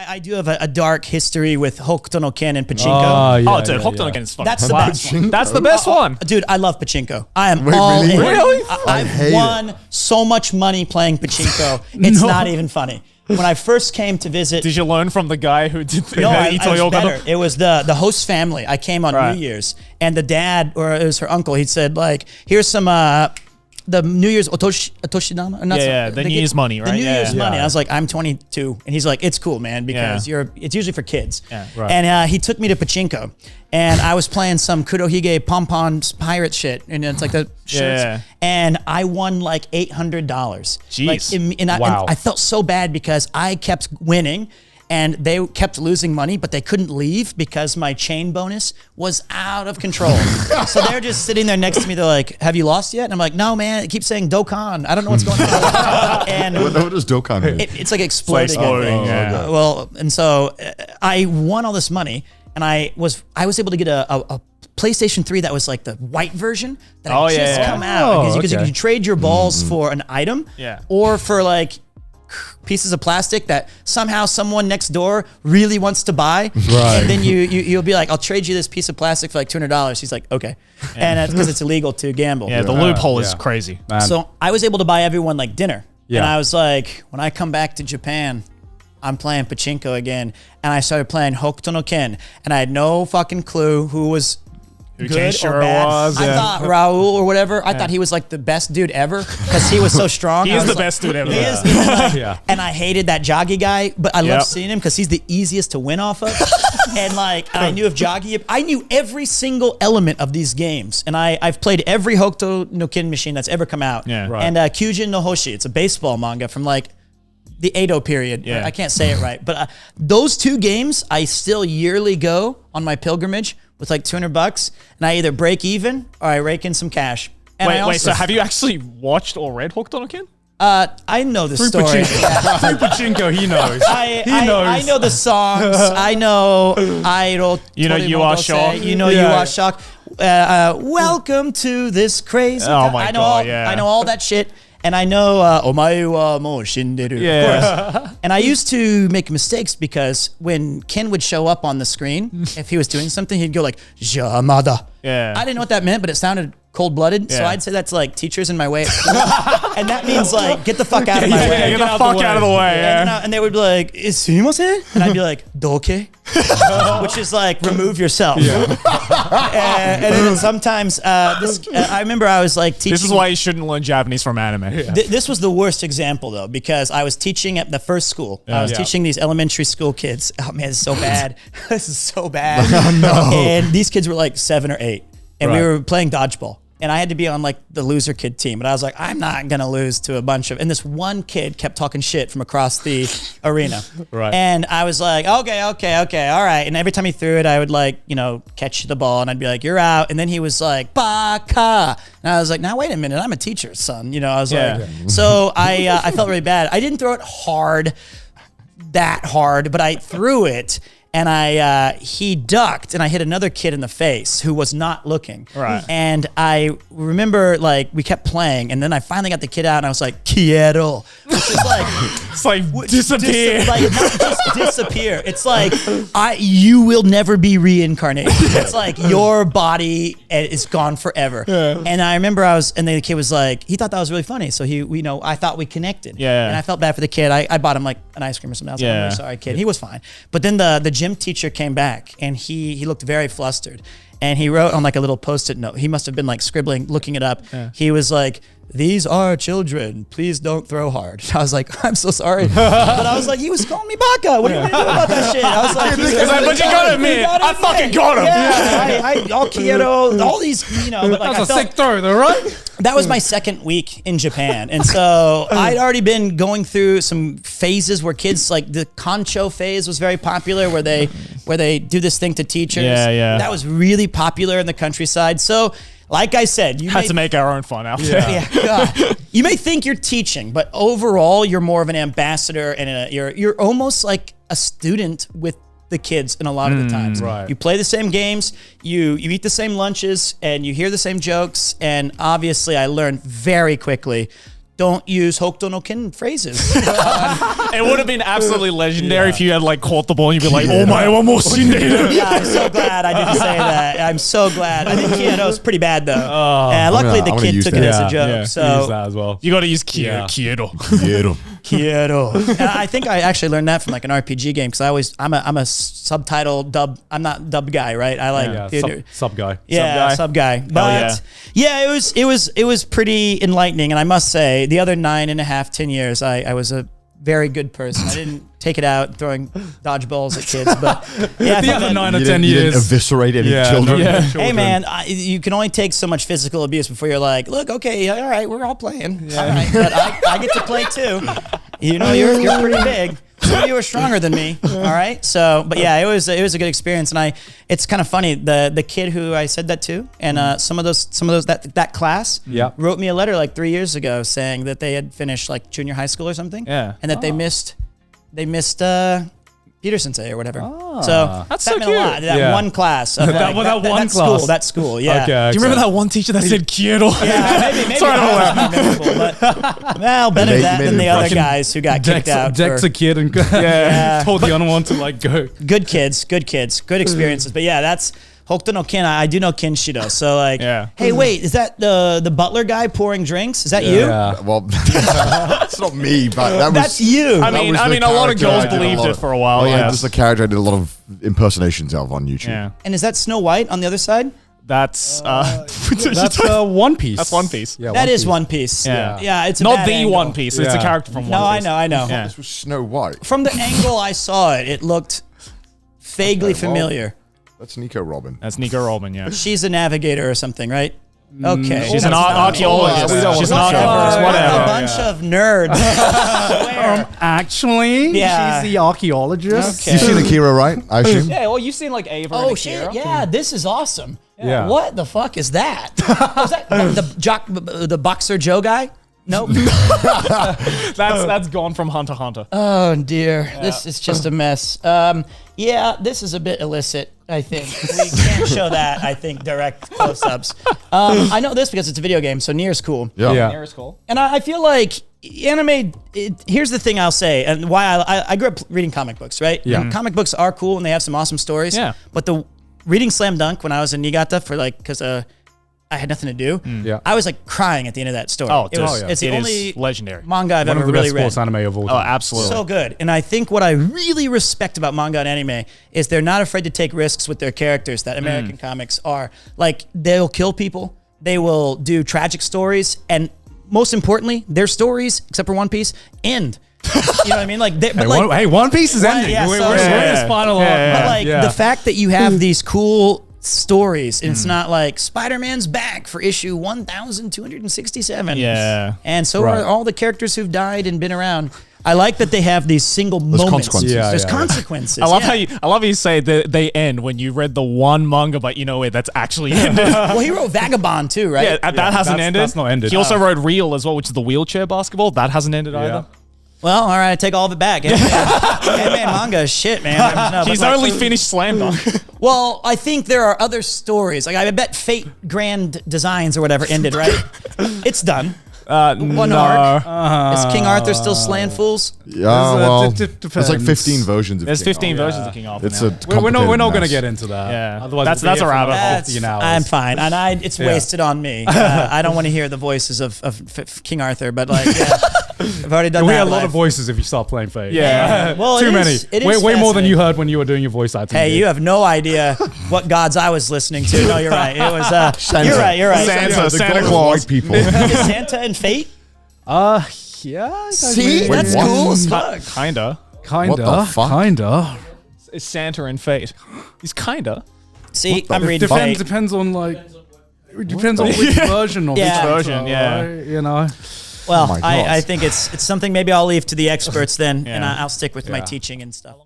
I do have a dark history with Hokuto no Ken and Pachinko. Dude, Hokuto no Ken is fucking That's the best one. That's the best one. Dude, I love Pachinko. I am all in. Really? I've won so much money playing Pachinko. It's not even funny. When I first came to visit... Did you learn from the guy who did the No, I was better. It was the host family. I came on New Year's, and the dad, or it was her uncle, he said, like, here's some... the New Year's Otoshinama? The New Year's money, right? The New Year's money. I was like, I'm 22. And he's like, it's cool, man, because it's usually for kids. Yeah, right. And he took me to Pachinko. And I was playing some Kurohige pom-poms pirate shit. And it's like the shirts. Yeah. And I won like $800. Jeez. And I felt so bad because I kept winning. And they kept losing money, but they couldn't leave because my chain bonus was out of control. So they're just sitting there next to me. They're like, have you lost yet? And I'm like, no, man. It keeps saying Dokkan. I don't know what's going on. And what does Dokkan mean? It's like exploding. Yeah. Well, and so I won all this money, and I was able to get a PlayStation 3 that was like the white version that had just come out. Because you can trade your balls for an item or for like pieces of plastic that somehow someone next door really wants to buy. Right. And then you'll be like, I'll trade you this piece of plastic for like $200. He's like, okay. And that's because it's illegal to gamble. Yeah, the loophole is crazy. Man. So I was able to buy everyone like dinner. Yeah. And I was like, when I come back to Japan, I'm playing Pachinko again. And I started playing Hokuto no Ken. And I had no fucking clue who was good or bad. I thought Raul or whatever. I thought he was like the best dude ever because he was so strong. He is the best dude ever. He is. And I hated that Joggy guy, but I love seeing him because he's the easiest to win off of. And like I knew if Joggy, I knew every single element of these games, and I've played every Hokuto no Ken machine that's ever come out. Yeah. Right. And Kyujin no Hoshi, it's a baseball manga from like the Edo period. I can't say it right, but those two games I still yearly go on my pilgrimage with like $200, and I either break even or I rake in some cash. And wait, so have you actually watched or read Hokuto no Ken? I know the story. Through Pachinko, he knows. I know the songs. I know Idol. You know you are shocked. You know you are shocked. Welcome to this crazy. Oh my God! I know all that shit. And I know Omae wa mou shinderu, of course. And I used to make mistakes because when Ken would show up on the screen, if he was doing something, he'd go like, Jamada. Yeah. I didn't know what that meant, but it sounded cold-blooded. So I'd say that's like teachers in my way. And that means like, get the fuck out of my way. Get the fuck out of the way. And they would be like, sumimasen? And I'd be like, doke? Which is like, remove yourself. And then sometimes, I remember I was like teaching. This is why you shouldn't learn Japanese from anime. This was the worst example though, because I was teaching at the first school. I was teaching these elementary school kids. Oh man, this is so bad. This is so bad. Oh, no. And these kids were like 7 or 8. And we were playing dodgeball. And I had to be on like the loser kid team. And I was like, I'm not going to lose to a bunch of... And this one kid kept talking shit from across the arena. And I was like, okay, all right. And every time he threw it, I would like, catch the ball. And I'd be like, you're out. And then he was like, baka. And I was like, now wait a minute. I'm a teacher, son. I was like... So I felt really bad. I didn't throw it that hard, but I threw it. And he ducked, and I hit another kid in the face who was not looking. Right. And I remember, like, we kept playing, and then I finally got the kid out, and I was like, quiero. Which is like... It's like, disappear. Like, not just disappear. It's like, you will never be reincarnated. It's like, your body is gone forever. Yeah. And I remember and the kid was like, he thought that was really funny, so I thought we connected. Yeah. And I felt bad for the kid. I bought him, like, an ice cream or something. I was like, I'm really sorry, kid. He was fine. But then the gym teacher came back, and he looked very flustered, and he wrote on like a little post-it note. He must have been like scribbling, looking it up. He was like, these are children, please don't throw hard. I was like, I'm so sorry. But I was like, he was calling me baka. What are you gonna do about that shit? I was like, but you gotta admit, I fucking got him. Yeah, all quiero, all these, but like, that's a sick throw though, right? That was my second week in Japan. And so I'd already been going through some phases where kids, like the concho phase was very popular, where they do this thing to teachers. Yeah. That was really popular in the countryside. So like I said, you had to make our own fun out there. God. You may think you're teaching, but overall you're more of an ambassador, and you're almost like a student with the kids in a lot of the times. Right. You play the same games, you eat the same lunches, and you hear the same jokes. And obviously I learned very quickly don't use Hokuto no Ken phrases. It would have been absolutely legendary if you had like caught the ball and you'd be like, "Oh my, one more Yeah, I'm so glad I didn't say that. I'm so glad. I think Kyoto's pretty bad though. Luckily the kid took it as a joke. So use that as well. You got to use Kyoto. Kyoto. And I think I actually learned that from like an RPG game because I'm a subtitle dub. I'm not dub guy, right? I like sub guy. Yeah, sub guy. But yeah, it was pretty enlightening, and I must say, the other 9.5, 10 years, I was a very good person. I didn't take it out throwing dodgeballs at kids, but yeah, the other 9 or 10 You didn't years, eviscerate any children. Hey man, you can only take so much physical abuse before you're like, look, okay, all right, we're all playing, all right, but I get to play too. You know, you're pretty big. Some of you are stronger than me, all right. So, but yeah, it was a good experience, and it's kind of funny. The kid who I said that to, and some of those that class, wrote me a letter like 3 years ago saying that they had finished like junior high school or something, and that they missed Peter Sensei or whatever. So that's that so meant cute. a lot. That one class. Of that school. Yeah. Okay, do you remember that one teacher that said Kyoto? Yeah, maybe that was not memorable, but well, better that than the other guys who got kicked out. Deck's a kid and told the other one to like go. Good kids, good experiences. But yeah, that's Hokuto no Ken. I do know Kenshiro. So like, hey, wait, is that the butler guy pouring drinks? Is that you? Yeah. Well, it's not me, but that's you. I mean, a lot of girls believed it for a while. Yeah, just a character I did a lot of impersonations of on YouTube. Yeah. And is that Snow White on the other side? That's One Piece. That's One Piece. Yeah, that is One Piece. Yeah, it's a not bad the angle. One Piece. It's a character from One Piece. No, I know. Yeah. This was Snow White. From the angle I saw it, it looked vaguely familiar. That's Nico Robin. That's Nico Robin, yeah. She's a navigator or something, right? Okay. She's an archaeologist. She's an archaeologist, whatever. A bunch of nerds. Actually, she's the archaeologist. Okay. You've seen Akira, right? I assume. Yeah, well, you've seen like Ava and Oh Akira. shit! Yeah, this is awesome. Yeah. What the fuck is that? Was that the boxer Joe guy? Nope. That's gone from Hunter x Hunter. Oh dear, this is just a mess. Yeah, this is a bit illicit. I think we can't show that. I think direct close-ups. I know this because it's a video game, so Nier's cool. Yeah. Nier's cool. And I feel like anime. Here's the thing I'll say, and why I grew up reading comic books, right? Yeah. And comic books are cool and they have some awesome stories. Yeah. But the reading Slam Dunk when I was in Niigata for like because I had nothing to do. Yeah. I was like crying at the end of that story. Oh, It's the it only is legendary. manga I've One ever of the really best read. sports anime of all Oh, time. absolutely. So good. And I think what I really respect about manga and anime is they're not afraid to take risks with their characters that American comics are. Like, they'll kill people, they will do tragic stories, and most importantly, their stories, except for One Piece, end. You know what I mean? Like, One Piece is ending. yeah, We're so- in its final arc. but like Yeah. the fact that you have these cool stories and it's not like Spider-Man's back for issue 1267. Yeah. And so Right. are all the characters who've died and been around. I like that they have these single moments. consequences. There's consequences. I love how you say that they end when you read the one manga, but you know it that's actually ended. Well, he wrote Vagabond too, right? Yeah, that hasn't ended. That's not ended. He also wrote Real as well, which is the wheelchair basketball. That hasn't ended either. Well, all right, I take all of it back. Anime manga is shit, man. No, He's but like, only finished Slam Dunk. well, I think there are other stories. Like I bet Fate Grand Designs or whatever ended, right? It's done. One arc. Is King Arthur still slaying fools? Yeah, well, depends. there's like 15 versions of There's King 15 Arthur. versions of King Arthur. It's now. a We're not going to mess. get into that. Yeah. Otherwise, That's a rabbit hole. I'm fine, and it's wasted on me. I don't want to hear the voices of King Arthur, but like, I've already done We that. had a lot live. of voices if you start playing Fate. Yeah. Well, Too it many. is- it is Way more than you fascinating. heard when you were doing your voice acting. Hey, gig. you have no idea what gods I was listening to. No, you're right. It was. Santa. You're right. Santa, The Santa God of Claus. white people. Is Santa and Fate? Yeah. See, Wait, that's what? cool as fuck. Kinda. What the fuck? Kinda. It's Santa and Fate. He's kinda. See, I'm reading Fate. Depends on like. It depends on which version of Yeah. each version, yeah. right? You know. Well, my God. I think it's something maybe I'll leave to the experts then, and Yeah. I'll stick with my Yeah. teaching and stuff.